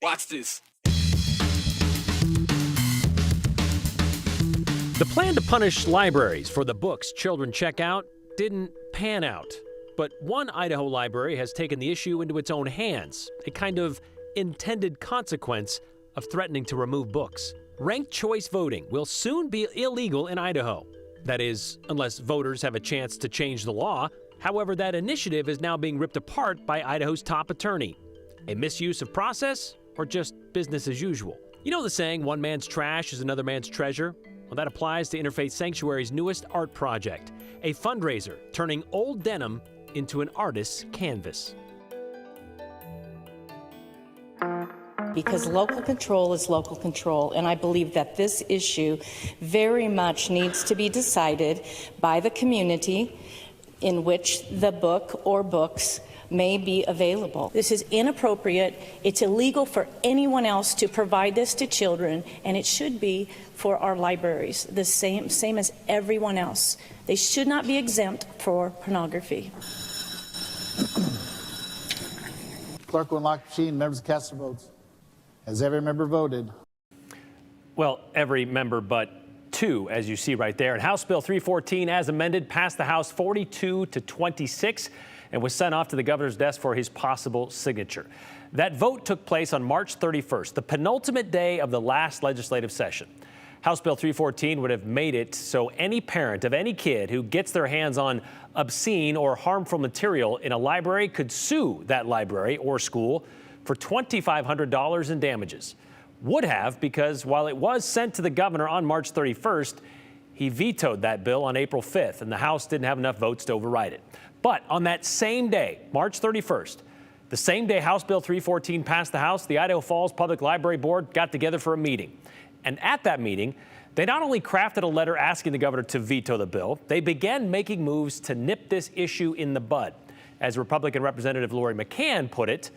Watch this. The plan to punish libraries for the books children check out didn't pan out. But one Idaho library has taken the issue into its own hands, a kind of intended consequence of threatening to remove books. Ranked choice voting will soon be illegal in Idaho. That is, unless voters have a chance to change the law. However, that initiative is now being ripped apart by Idaho's top attorney. A misuse of process or just business as usual? You know the saying, one man's trash is another man's treasure? Well, that applies to Interfaith Sanctuary's newest art project, a fundraiser turning old denim into an artist's canvas. Because local control is local control, and I believe that this issue very much needs to be decided by the community in which the book or books may be available. This is inappropriate. It's illegal for anyone else to provide this to children, and it should be for our libraries, the same as everyone else. They should not be exempt for pornography. Clerk will unlock the machine. Members cast their votes. Has every member voted? Well, every member but two, as you see right there. And House Bill 314, as amended, passed the House 42-26 and was sent off to the governor's desk for his possible signature. That vote took place on March 31st, the penultimate day of the last legislative session. House Bill 314 would have made it so any parent of any kid who gets their hands on obscene or harmful material in a library could sue that library or school for $2,500 in damages. Would have, because while it was sent to the governor on March 31st, he vetoed that bill on April 5th, and the House didn't have enough votes to override it. But on that same day, March 31st, the same day House Bill 314 passed the House, the Idaho Falls Public Library Board got together for a meeting. And at that meeting, they not only crafted a letter asking the governor to veto the bill, they began making moves to nip this issue in the bud. As Republican Representative Lori McCann put it,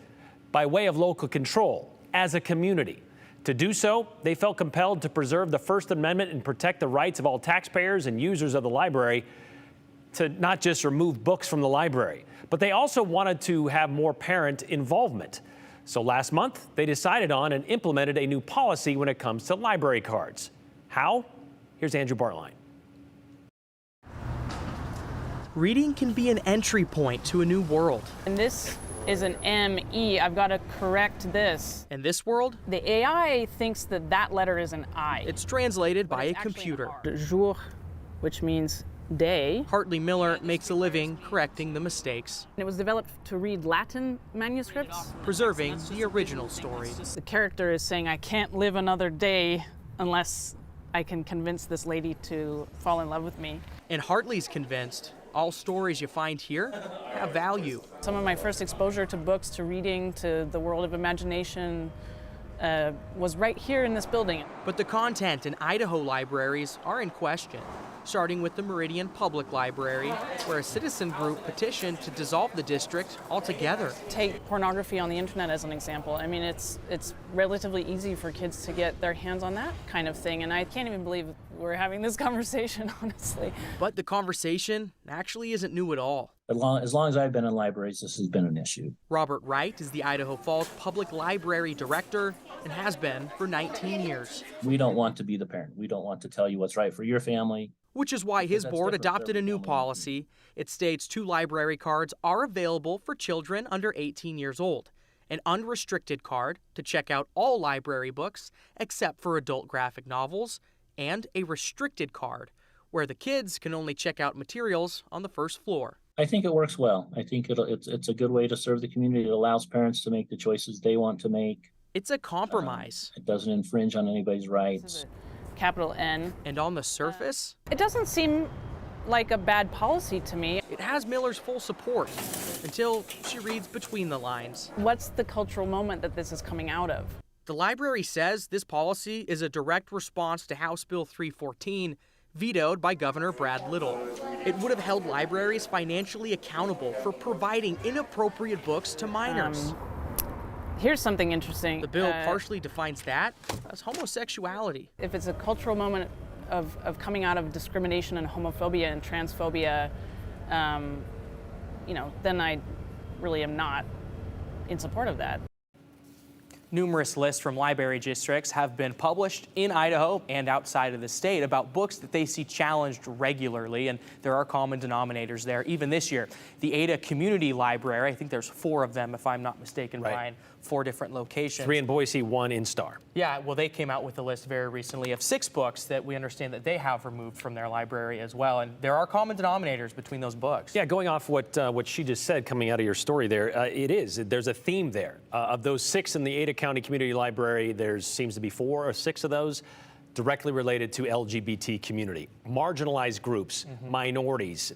by way of local control, as a community. To do so, they felt compelled to preserve the First Amendment and protect the rights of all taxpayers and users of the library to not just remove books from the library, but they also wanted to have more parent involvement. So last month, they decided on and implemented a new policy when it comes to library cards. How? Here's Andrew Bartline. Reading can be an entry point to a new world. And this is an M-E. I've got to correct this. In this world, the AI thinks that that letter is an I. It's translated by a computer. Jour, which means day. Hartley Miller makes a living correcting the mistakes. It was developed to read Latin manuscripts, preserving the original story. The character is saying, I can't live another day unless I can convince this lady to fall in love with me. And Hartley's convinced all stories you find here have value. Some of my first exposure to books, to reading, to the world of imagination was right here in this building. But the content in Idaho libraries are in question, starting with the Meridian Public Library, where a citizen group petitioned to dissolve the district altogether. Take pornography on the internet as an example. I mean, it's relatively easy for kids to get their hands on that kind of thing, and I can't even believe we're having this conversation, honestly. But the conversation actually isn't new at all. As long as I've been in libraries, this has been an issue. Robert Wright is the Idaho Falls Public Library Director and has been for 19 years. We don't want to be the parent. We don't want to tell you what's right for your family. Which is why his board adopted a new policy. It states 2 library cards are available for children under 18 years old. An unrestricted card to check out all library books except for adult graphic novels, and a restricted card where the kids can only check out materials on the first floor. I think it works well. I think it's a good way to serve the community. It allows parents to make the choices they want to make. It's a compromise. It doesn't infringe on anybody's rights. Capital N. And on the surface, it doesn't seem like a bad policy to me. It has Miller's full support until she reads between the lines. What's the cultural moment that this is coming out of? The library says this policy is a direct response to House Bill 314, vetoed by Governor Brad Little. It would have held libraries financially accountable for providing inappropriate books to minors. Here's something interesting. The bill partially defines that as homosexuality. If it's a cultural moment of coming out of discrimination and homophobia and transphobia, then I really am not in support of that. Numerous lists from library districts have been published in Idaho and outside of the state about books that they see challenged regularly, and there are common denominators there. Even this year, the Ada Community Library, I think there's 4 of them, if I'm not mistaken, Right. Brian, 4 different locations. 3 in Boise, 1 in Star. Yeah, well, they came out with a list very recently of 6 books that we understand that they have removed from their library as well, and there are common denominators between those books. Yeah, going off what she just said coming out of your story there, there's a theme there. Of those 6 in the Ada County Community Library, there seems to be 4 or 6 of those directly related to LGBT community, marginalized groups, minorities,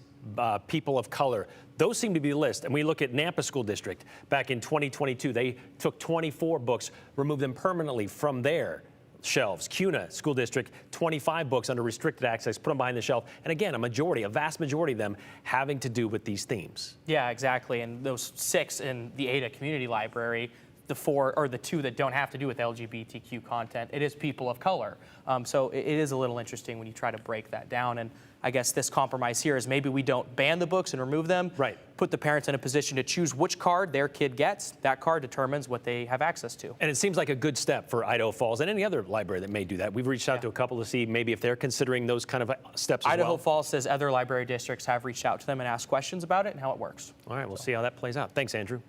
people of color. Those seem to be the list. And we look at Nampa School District back in 2022. They took 24 books, removed them permanently from their shelves. CUNA School District, 25 books under restricted access, put them behind the shelf. And again, a vast majority of them having to do with these themes. Yeah, exactly. And those 6 in the Ada Community Library, the 4 or the 2 that don't have to do with LGBTQ content, it is people of color. So it is a little interesting when you try to break that down. And I guess this compromise here is maybe we don't ban the books and remove them. Right. Put the parents in a position to choose which card their kid gets. That card determines what they have access to. And it seems like a good step for Idaho Falls and any other library that may do that. We've reached out to a couple to see maybe if they're considering those kind of steps as Idaho well. Falls says other library districts have reached out to them and asked questions about it and how it works. All right, we'll see how that plays out. Thanks, Andrew.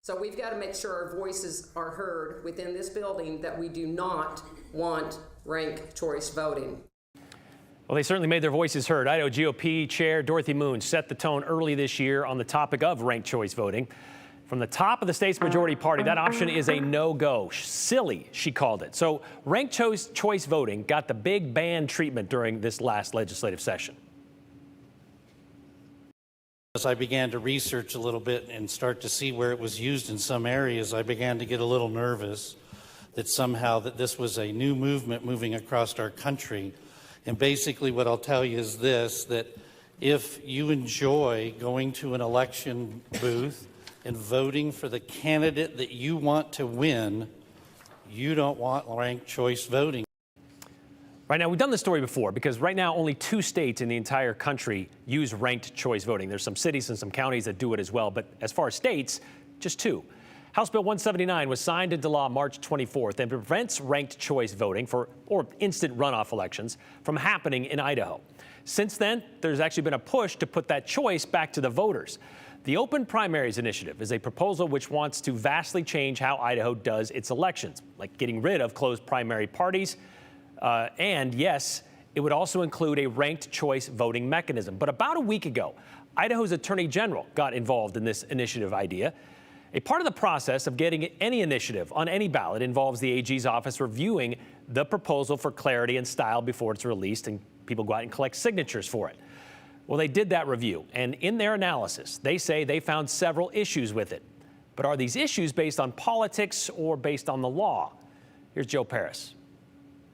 So we've got to make sure our voices are heard within this building that we do not want ranked choice voting. Well, they certainly made their voices heard. Idaho GOP Chair Dorothy Moon set the tone early this year on the topic of ranked choice voting. From the top of the state's majority party, that option is a no-go. Silly, she called it. So ranked choice voting got the big ban treatment during this last legislative session. As I began to research a little bit and start to see where it was used in some areas, I began to get a little nervous that somehow that this was a new movement moving across our country. And basically what I'll tell you is this, that if you enjoy going to an election booth and voting for the candidate that you want to win, you don't want ranked choice voting. Right now, we've done this story before because right now only 2 states in the entire country use ranked choice voting. There's some cities and some counties that do it as well, but as far as states, just 2. House Bill 179 was signed into law March 24th and prevents ranked choice voting or instant runoff elections from happening in Idaho. Since then, there's actually been a push to put that choice back to the voters. The Open Primaries Initiative is a proposal which wants to vastly change how Idaho does its elections, like getting rid of closed primary parties. And yes, it would also include a ranked choice voting mechanism. But about a week ago, Idaho's Attorney General got involved in this initiative idea. A part of the process of getting any initiative on any ballot involves the AG's office reviewing the proposal for clarity and style before it's released and people go out and collect signatures for it. Well, they did that review, and in their analysis, they say they found several issues with it. But are these issues based on politics or based on the law? Here's Joe Paris.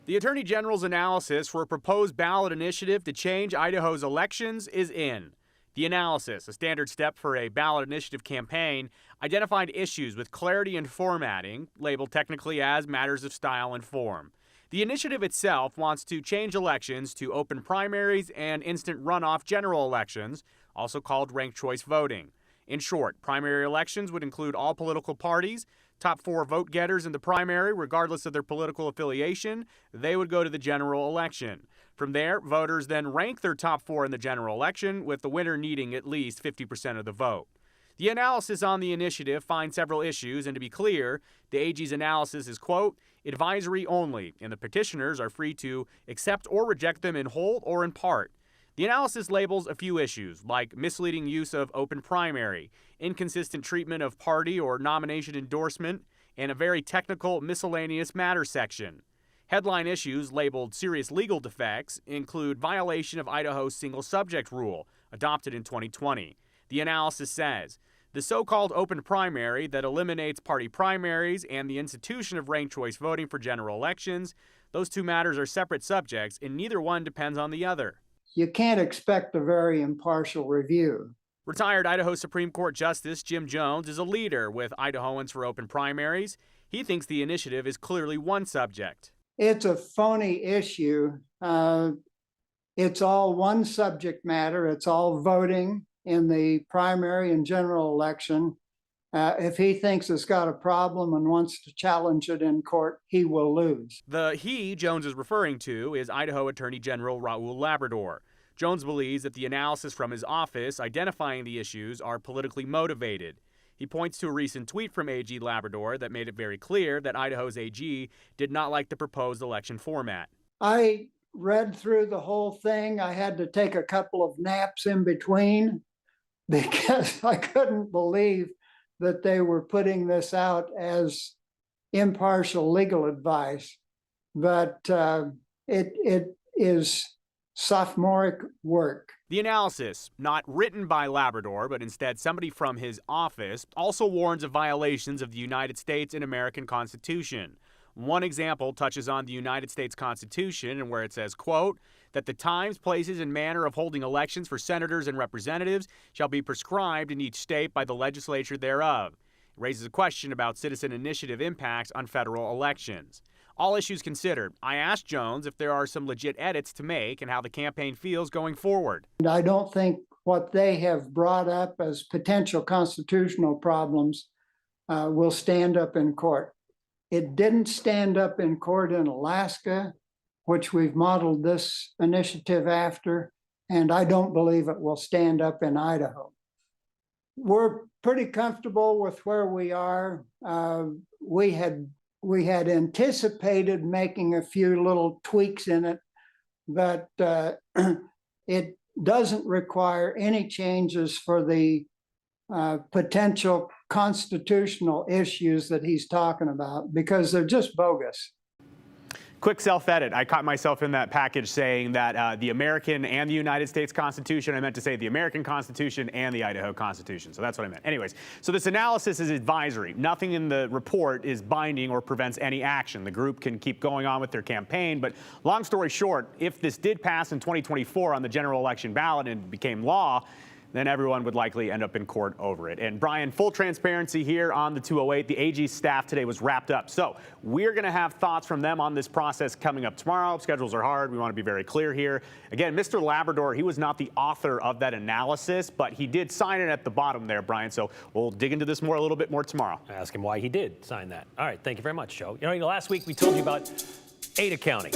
The Attorney General's analysis for a proposed ballot initiative to change Idaho's elections is in. The analysis, a standard step for a ballot initiative campaign, identified issues with clarity and formatting, labeled technically as matters of style and form. The initiative itself wants to change elections to open primaries and instant runoff general elections, also called ranked choice voting. In short, primary elections would include all political parties. Top 4 vote getters in the primary, regardless of their political affiliation, they would go to the general election. From there, voters then rank their top 4 in the general election, with the winner needing at least 50% of the vote. The analysis on the initiative finds several issues, and to be clear, the AG's analysis is, quote, advisory only, and the petitioners are free to accept or reject them in whole or in part. The analysis labels a few issues, like misleading use of open primary, inconsistent treatment of party or nomination endorsement, and a very technical miscellaneous matter section. Headline issues labeled serious legal defects include violation of Idaho's single subject rule, adopted in 2020. The analysis says, the so-called open primary that eliminates party primaries and the institution of ranked choice voting for general elections, those 2 matters are separate subjects and neither one depends on the other. You can't expect a very impartial review. Retired Idaho Supreme Court Justice Jim Jones is a leader with Idahoans for Open Primaries. He thinks the initiative is clearly one subject. It's a phony issue. It's all one subject matter. It's all voting. in the primary and general election. If he thinks it's got a problem and wants to challenge it in court, he will lose. The he Jones is referring to is Idaho Attorney General Raul Labrador. Jones believes that the analysis from his office identifying the issues are politically motivated. He points to a recent tweet from AG Labrador that made it very clear that Idaho's AG did not like the proposed election format. I read through the whole thing. I had to take a couple of naps in between because I couldn't believe that they were putting this out as impartial legal advice. But it is sophomoric work. The analysis, not written by Labrador, but instead somebody from his office, also warns of violations of the United States and American Constitution. One example touches on the United States Constitution, and where it says, quote, that the times, places, and manner of holding elections for senators and representatives shall be prescribed in each state by the legislature thereof. It raises a question about citizen initiative impacts on federal elections. All issues considered, I asked Jones if there are some legit edits to make and how the campaign feels going forward. I don't think what they have brought up as potential constitutional problems will stand up in court. It didn't stand up in court in Alaska, which we've modeled this initiative after, and I don't believe it will stand up in Idaho. We're pretty comfortable with where we are. We had anticipated making a few little tweaks in it, but it doesn't require any changes for the potential constitutional issues that he's talking about, because they're just bogus. Quick self-edit. I caught myself in that package saying that the American and the United States Constitution. I meant to say the American Constitution and the Idaho Constitution. So that's what I meant. Anyways, so this analysis is advisory. Nothing in the report is binding or prevents any action. The group can keep going on with their campaign. But long story short, if this did pass in 2024 on the general election ballot and became law, then everyone would likely end up in court over it. And Brian, full transparency here on the 208. The AG staff today was wrapped up. So we're going to have thoughts from them on this process coming up tomorrow. Schedules are hard. We want to be very clear here. Again, Mr. Labrador, he was not the author of that analysis, but he did sign it at the bottom there, Brian. So we'll dig into this a little bit more tomorrow. Ask him why he did sign that. All right. Thank you very much, Joe. You know, last week we told you about Ada County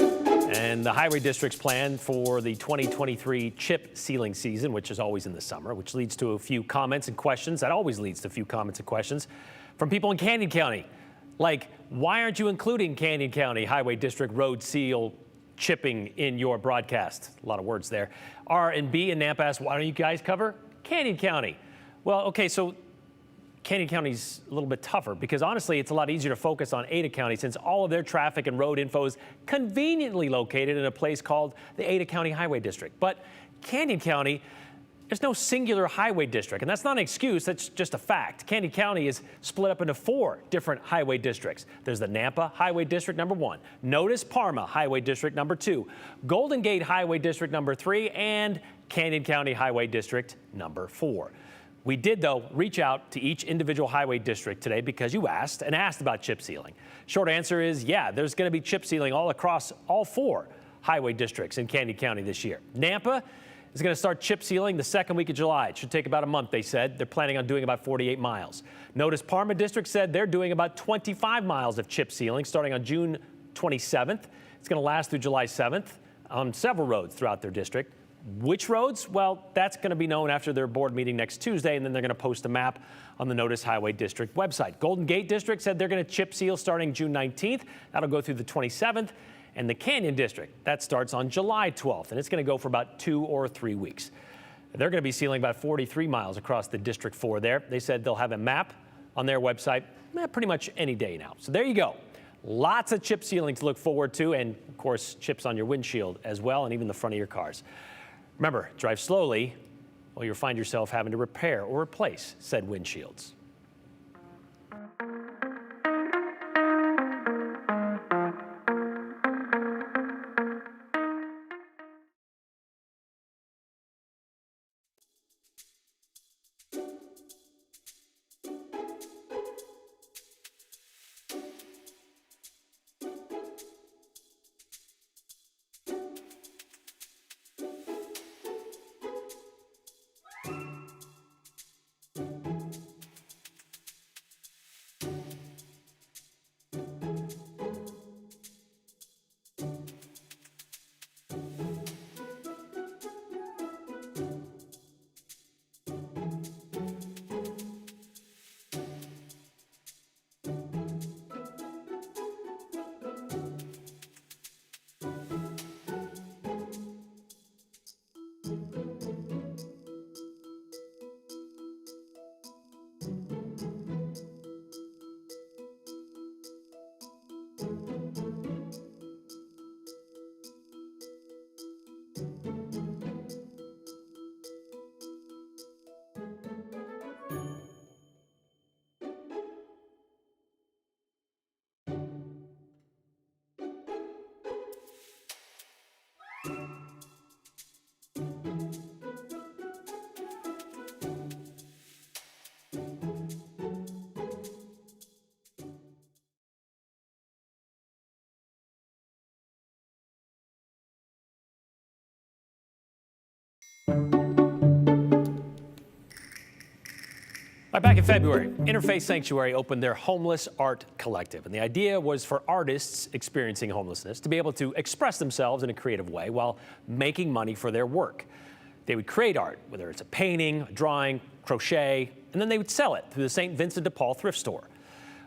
and the highway district's plan for the 2023 chip sealing season, which is always in the summer, which leads to a few comments and questions. That always leads to a few comments and questions from people in Canyon County. Like, why aren't you including Canyon County Highway District road seal chipping in your broadcast? A lot of words there. R&B and Nampa asked, why don't you guys cover Canyon County? Well, okay, so Canyon County's a little bit tougher because honestly, it's a lot easier to focus on Ada County since all of their traffic and road info is conveniently located in a place called the Ada County Highway District. But Canyon County, there's no singular highway district, and that's not an excuse, that's just a fact. Canyon County is split up into 4 different highway districts. There's the Nampa Highway District number 1, Notice Parma Highway District number 2, Golden Gate Highway District number 3, and Canyon County Highway District number 4. We did, though, reach out to each individual highway district today because you asked about chip sealing. Short answer is, yeah, there's going to be chip sealing all across all 4 highway districts in Canyon County this year. Nampa is going to start chip sealing the second week of July. It should take about a month, they said. They're planning on doing about 48 miles. Notice Parma District said they're doing about 25 miles of chip sealing starting on June 27th. It's going to last through July 7th on several roads throughout their district. Which roads? Well, that's going to be known after their board meeting next Tuesday, and then they're going to post a map on the Notice Highway District website. Golden Gate District said they're going to chip seal starting June 19th. That'll go through the 27th. And the Canyon District, that starts on July 12th, and it's going to go for about 2 or 3 weeks. They're going to be sealing about 43 miles across the District 4 there. They said they'll have a map on their website pretty much any day now. So there you go. Lots of chip sealing to look forward to, and, of course, chips on your windshield as well, and even the front of your cars. Remember, drive slowly or you'll find yourself having to repair or replace said windshields. Back in February, Interfaith Sanctuary opened their Homeless Art Collective. And the idea was for artists experiencing homelessness to be able to express themselves in a creative way while making money for their work. They would create art, whether it's a painting, a drawing, crochet, and then they would sell it through the St. Vincent de Paul thrift store.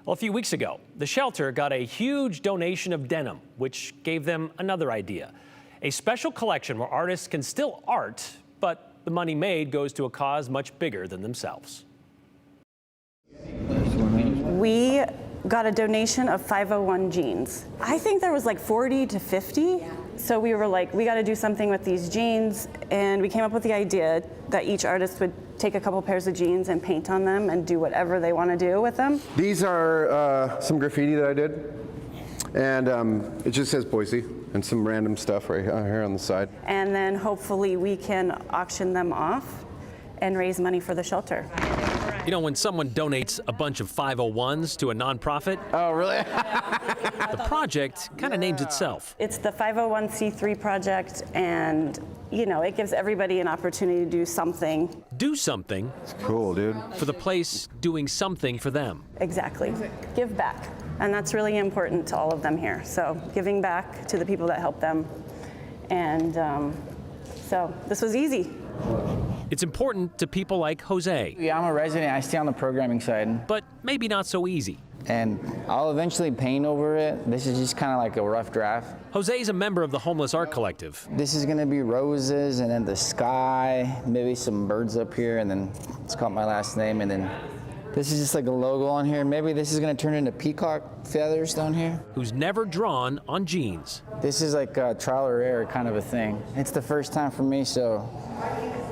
Well, a few weeks ago, the shelter got a huge donation of denim, which gave them another idea. A special collection where artists can still art, but the money made goes to a cause much bigger than themselves. We got a donation of 501 jeans. I think there was like 40 to 50. So we were like, we got to do something with these jeans. And we came up with the idea that each artist would take a couple pairs of jeans and paint on them and do whatever they want to do with them. These are some graffiti that I did. And it just says Boise and some random stuff right here on the side. And then hopefully we can auction them off and raise money for the shelter. You know, when someone donates a bunch of 501s to a nonprofit. Oh, really? The project kind of names itself. It's the 501c3 project, and, you know, it gives everybody an opportunity to do something. Do something. It's cool, dude. For the place doing something for them. Exactly. Give back. And that's really important to all of them here. So giving back to the people that help them. And so this was easy. It's important to people like Jose. Yeah, I'm a resident. I stay on the programming side. But maybe not so easy. And I'll eventually paint over it. This is just kind of like a rough draft. Jose's a member of the Homeless Art Collective. This is going to be roses and then the sky, maybe some birds up here, and then it's called my last name. And then this is just like a logo on here. Maybe this is going to turn into peacock feathers down here. Who's never drawn on jeans. This is like a trial or error kind of a thing. It's the first time for me, so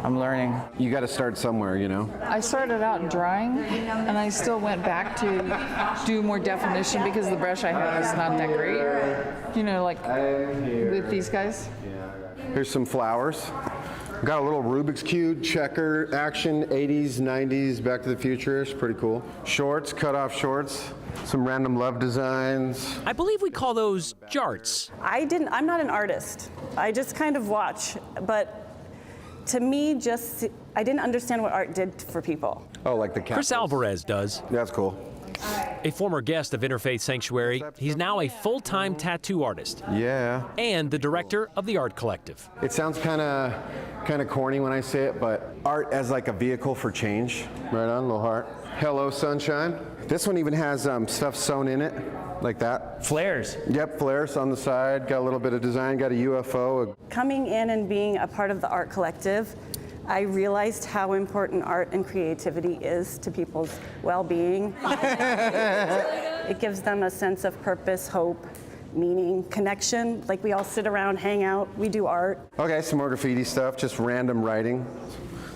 I'm learning. You got to start somewhere, you know? I started out drawing, and I still went back to do more definition because the brush I have is not that great. You know, like with these guys. Here's some flowers. Got a little Rubik's Cube, checker action, 80s, 90s, Back to the Future. It's pretty cool. Shorts, cut off shorts. Some random love designs. I believe we call those jarts. I'm not an artist. I just kind of watch, but to me, I didn't understand what art did for people. Oh, like the capitals. Chris Alvarez does. That's cool. A former guest of Interfaith Sanctuary, he's now a full-time tattoo artist. Yeah. And the director of the Art Collective. It sounds kind of corny when I say it, but art as like a vehicle for change. Right on, little heart. Hello, sunshine. This one even has stuff sewn in it, like that. Flares. Yep, flares on the side. Got a little bit of design, got a UFO. Coming in and being a part of the Art Collective, I realized how important art and creativity is to people's well-being. It gives them a sense of purpose, hope, meaning, connection. Like we all sit around, hang out, we do art. Okay, some more graffiti stuff, just random writing.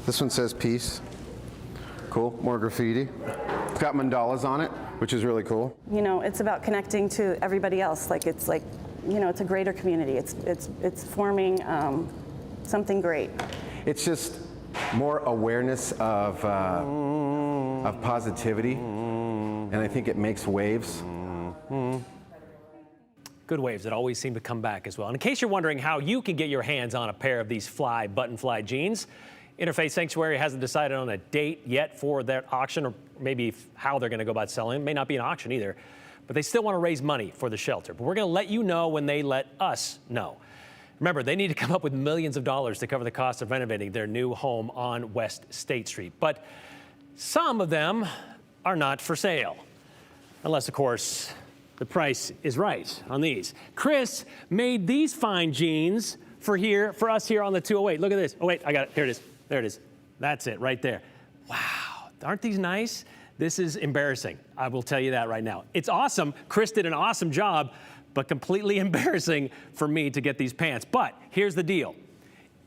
This one says peace. Cool, more graffiti. It's got mandalas on it, which is really cool. You know, it's about connecting to everybody else. Like, you know, it's a greater community. It's forming something great. It's just more awareness of positivity, and I think it makes waves. Good waves that always seem to come back as well. And in case you're wondering how you can get your hands on a pair of these button fly jeans, Interfaith Sanctuary hasn't decided on a date yet for their auction, or maybe how they're going to go about selling. It may not be an auction either, but they still want to raise money for the shelter. But we're going to let you know when they let us know. Remember, they need to come up with millions of dollars to cover the cost of renovating their new home on West State Street. But some of them are not for sale, unless, of course, the price is right on these. Chris made these fine jeans for us here on the 208. Look at this. Oh, wait, I got it. Here it is. There it is. That's it right there. Wow. Aren't these nice? This is embarrassing. I will tell you that right now. It's awesome. Chris did an awesome job, but completely embarrassing for me to get these pants. But here's the deal.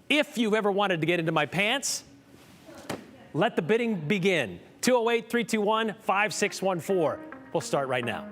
If you've ever wanted to get into my pants, let the bidding begin. 208-321-5614. We'll start right now.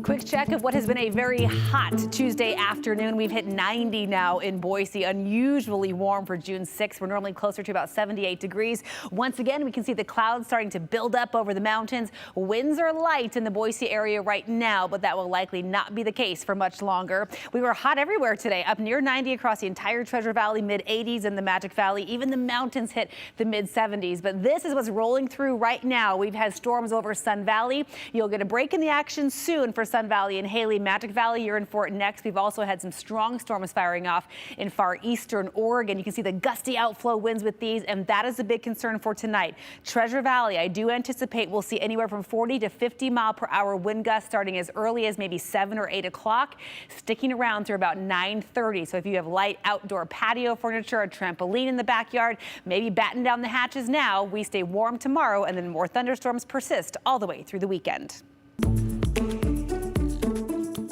Quick check of what has been a very hot Tuesday afternoon. We've hit 90 now in Boise, unusually warm for June 6th. We're normally closer to about 78 degrees. Once again, we can see the clouds starting to build up over the mountains. Winds are light in the Boise area right now, but that will likely not be the case for much longer. We were hot everywhere today, up near 90 across the entire Treasure Valley, mid-80s in the Magic Valley. Even the mountains hit the mid-70s. But this is what's rolling through right now. We've had storms over Sun Valley. You'll get a break in the action soon for Sun Valley and Haley. Magic Valley, you're in for it next. We've also had some strong storms firing off in far eastern Oregon. You can see the gusty outflow winds with these, and that is a big concern for tonight. Treasure Valley, I do anticipate we'll see anywhere from 40 to 50 mile per hour wind gusts starting as early as maybe 7 or 8 o'clock, sticking around through about 9:30. So if you have light outdoor patio furniture, a trampoline in the backyard, maybe batten down the hatches now. We stay warm tomorrow, and then more thunderstorms persist all the way through the weekend.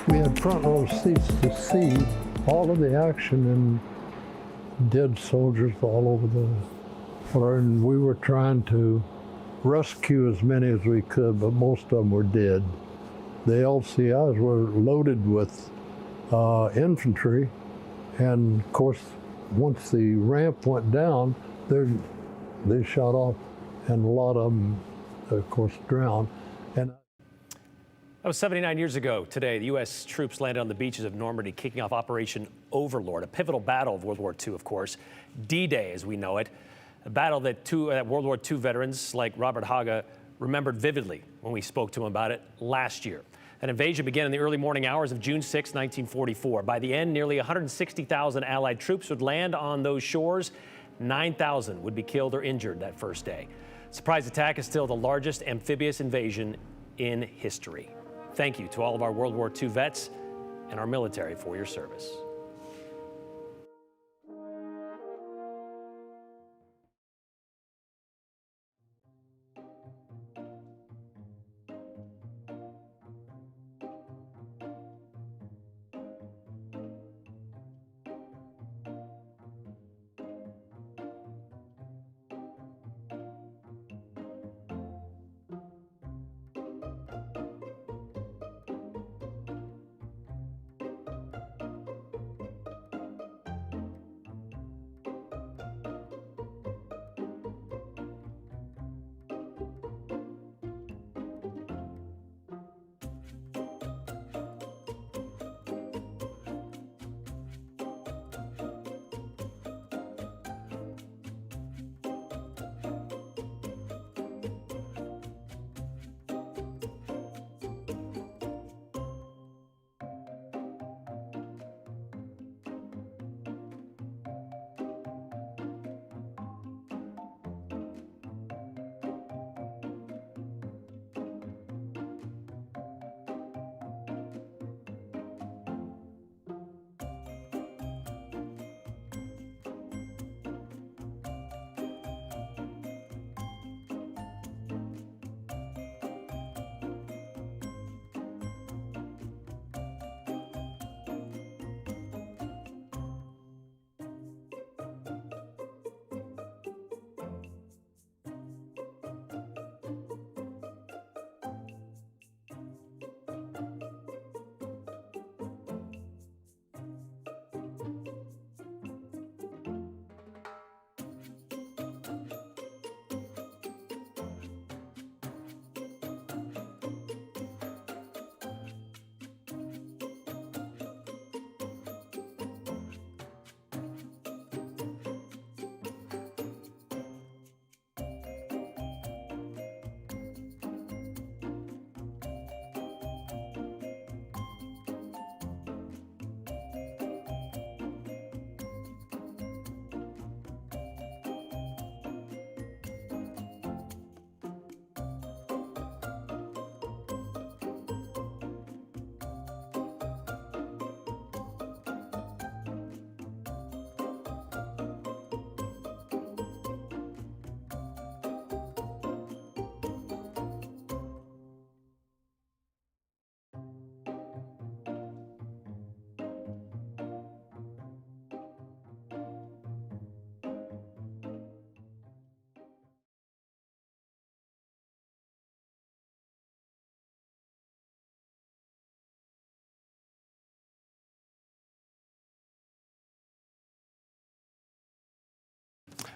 We had front row seats to see all of the action and dead soldiers all over the floor, and we were trying to rescue as many as we could, but most of them were dead. The LCIs were loaded with infantry, and of course, once the ramp went down, they shot off, and a lot of them, of course, drowned. And that was 79 years ago today. The U.S. troops landed on the beaches of Normandy, kicking off Operation Overlord, a pivotal battle of World War II, of course. D-Day, as we know it, a battle that World War II veterans like Robert Haga remembered vividly when we spoke to him about it last year. An invasion began in the early morning hours of June 6, 1944. By the end, nearly 160,000 Allied troops would land on those shores. 9,000 would be killed or injured that first day. Surprise attack is still the largest amphibious invasion in history. Thank you to all of our World War II vets and our military for your service.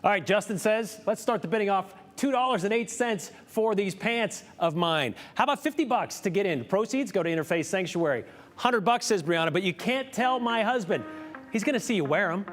All right, Justin says, let's start the bidding off $2.08 for these pants of mine. How about $50 to get in? Proceeds go to Interfaith Sanctuary. $100, says Brianna, but you can't tell my husband. He's going to see you wear them.